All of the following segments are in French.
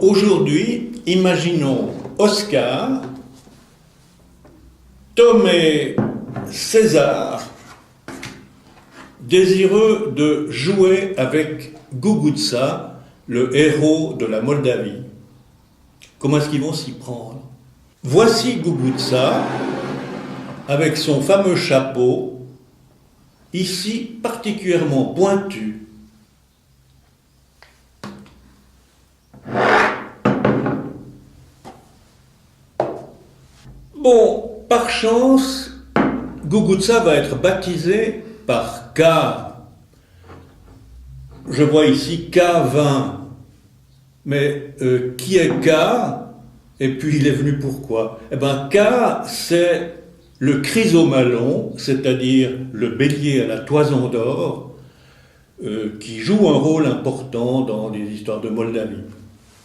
aujourd'hui, imaginons Oscar, Tom et César, désireux de jouer avec Gugutsa, le héros de la Moldavie. Comment est-ce qu'ils vont s'y prendre? Voici Gugutsa, avec son fameux chapeau, ici particulièrement pointu. Bon, par chance, Gugutsa va être baptisé par K. Je vois ici K20. Mais qui est K? Et puis il est venu pourquoi? Eh bien, K, c'est le chrysomalon, c'est-à-dire le bélier à la toison d'or, qui joue un rôle important dans les histoires de Moldavie.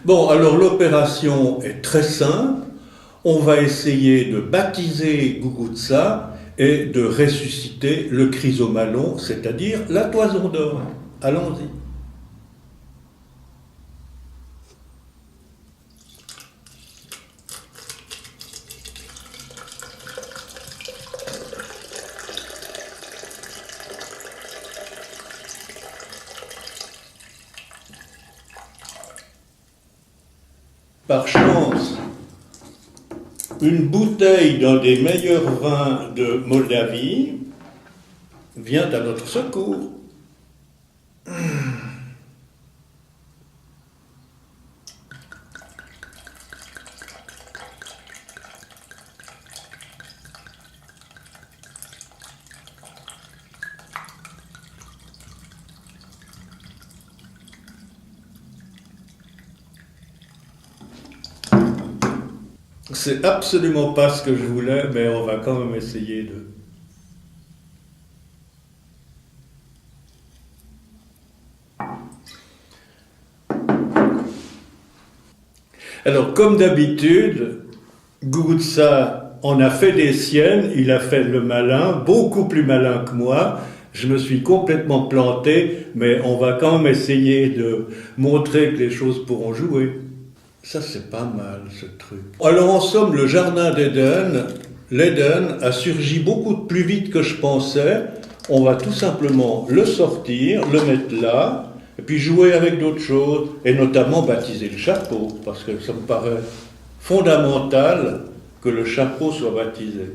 Bon, alors l'opération est très simple. On va essayer de baptiser Gugutsa et de ressusciter le chrysomalon, c'est-à-dire la toison d'or. Allons-y. Par chance, une bouteille d'un des meilleurs vins de Moldavie vient à notre secours. C'est absolument pas ce que je voulais, mais on va quand même essayer de... Alors, comme d'habitude, Gugutsa en a fait des siennes, il a fait le malin, beaucoup plus malin que moi. Je me suis complètement planté, mais on va quand même essayer de montrer que les choses pourront jouer. Ça, c'est pas mal, ce truc. Alors, en somme, le jardin d'Éden, l'Éden a surgi beaucoup plus vite que je pensais. On va tout simplement le sortir, le mettre là, et puis jouer avec d'autres choses, et notamment baptiser le chapeau, parce que ça me paraît fondamental que le chapeau soit baptisé.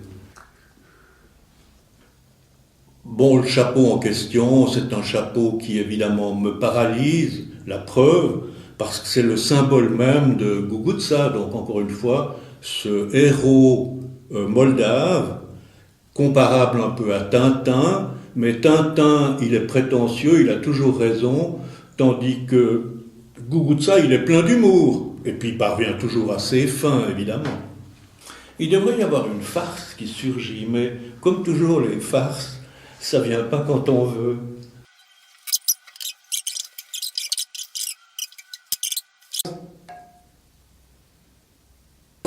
Bon, le chapeau en question, c'est un chapeau qui évidemment me paralyse, la preuve, parce que c'est le symbole même de Gugutsa, donc encore une fois, ce héros moldave, comparable un peu à Tintin, mais Tintin, il est prétentieux, il a toujours raison, tandis que Gugutsa, il est plein d'humour, et puis il parvient toujours à ses fins, évidemment. Il devrait y avoir une farce qui surgit, mais comme toujours les farces, ça vient pas quand on veut.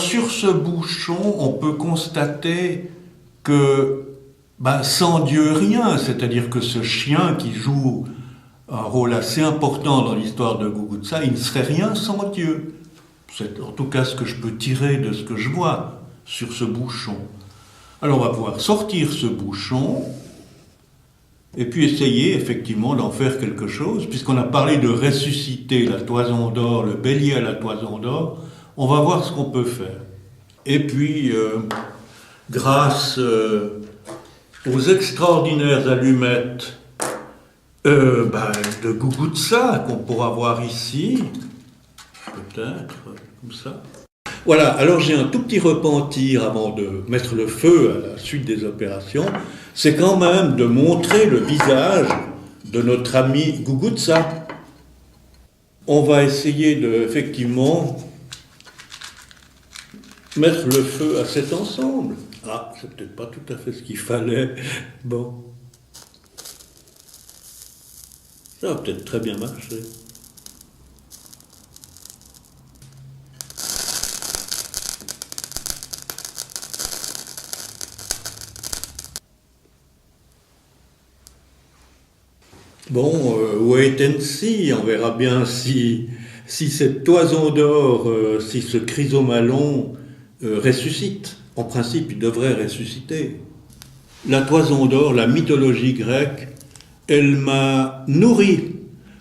Sur ce bouchon, on peut constater que sans Dieu rien, c'est-à-dire que ce chien qui joue un rôle assez important dans l'histoire de Gugutsa, il ne serait rien sans Dieu. C'est en tout cas ce que je peux tirer de ce que je vois sur ce bouchon. Alors on va pouvoir sortir ce bouchon et puis essayer effectivement d'en faire quelque chose, puisqu'on a parlé de ressusciter la toison d'or, le bélier à la toison d'or. On va voir ce qu'on peut faire. Et puis, grâce aux extraordinaires allumettes de Gugutsa qu'on pourra voir ici, peut-être, comme ça. Voilà, alors j'ai un tout petit repentir avant de mettre le feu à la suite des opérations, c'est quand même de montrer le visage de notre ami Gugutsa. On va essayer de, effectivement, mettre le feu à cet ensemble. Ah, c'est peut-être pas tout à fait ce qu'il fallait. Bon. Ça va peut-être très bien marcher. Bon, wait and see, on verra bien si si cette toison d'or, si ce chrysomalon ressuscite. En principe, il devrait ressusciter. La toison d'or, la mythologie grecque, elle m'a nourri.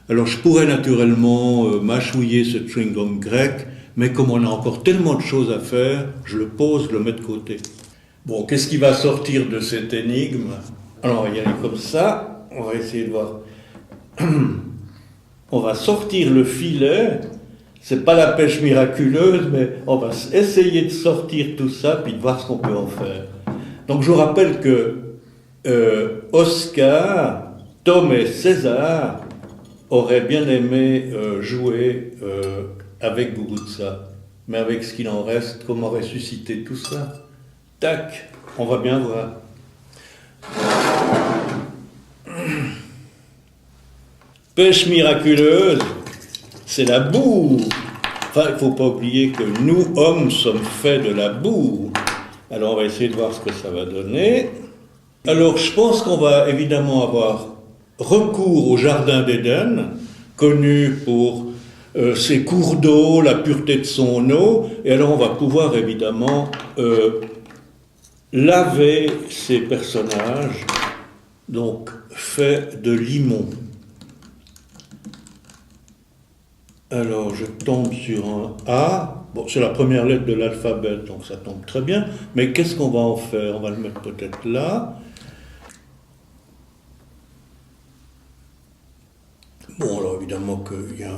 Alors je pourrais naturellement mâchouiller ce chewing-gum grec, mais comme on a encore tellement de choses à faire, je le pose, je le mets de côté. Bon, qu'est-ce qui va sortir de cette énigme? Alors on va y aller comme ça, on va essayer de voir. On va sortir le filet, c'est pas la pêche miraculeuse, mais on va essayer de sortir tout ça, puis de voir ce qu'on peut en faire. Donc je vous rappelle que Oscar, Tom et César auraient bien aimé jouer avec Guguzza. Mais avec ce qu'il en reste, comment ressusciter tout ça? Tac, on va bien voir. Pêche miraculeuse, c'est la boue. Enfin, il ne faut pas oublier que nous, hommes, sommes faits de la boue. Alors, on va essayer de voir ce que ça va donner. Alors, je pense qu'on va évidemment avoir recours au Jardin d'Éden, connu pour ses cours d'eau, la pureté de son eau. Et alors, on va pouvoir évidemment laver ces personnages, donc faits de limon. Alors, je tombe sur un A. Bon, c'est la première lettre de l'alphabet, donc ça tombe très bien. Mais qu'est-ce qu'on va en faire? On va le mettre peut-être là. Bon, alors évidemment qu'il y a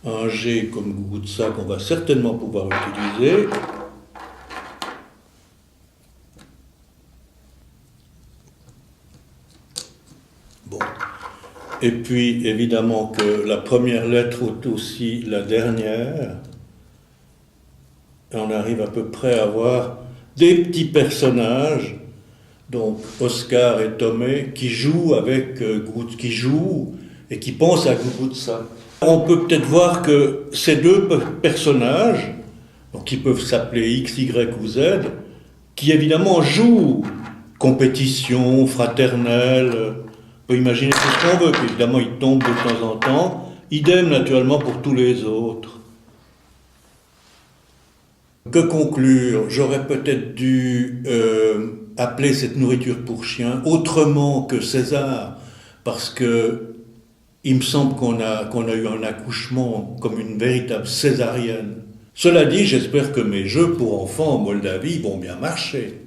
un G comme Guguzza qu'on va certainement pouvoir utiliser. Bon. Et puis, évidemment que la première lettre est aussi la dernière. Et on arrive à peu près à avoir des petits personnages, donc Oscar et Tomé, qui jouent avec qui jouent et qui pensent à Guguzza. On peut peut-être voir que ces deux personnages, donc qui peuvent s'appeler X, Y ou Z, qui évidemment jouent compétition, fraternelle. On peut imaginer tout ce qu'on veut, évidemment ils tombent de temps en temps, idem naturellement pour tous les autres. Que conclure? J'aurais peut-être dû appeler cette nourriture pour chien autrement que César, parce que il me semble qu'on a eu un accouchement comme une véritable césarienne. Cela dit, j'espère que mes jeux pour enfants en Moldavie vont bien marcher.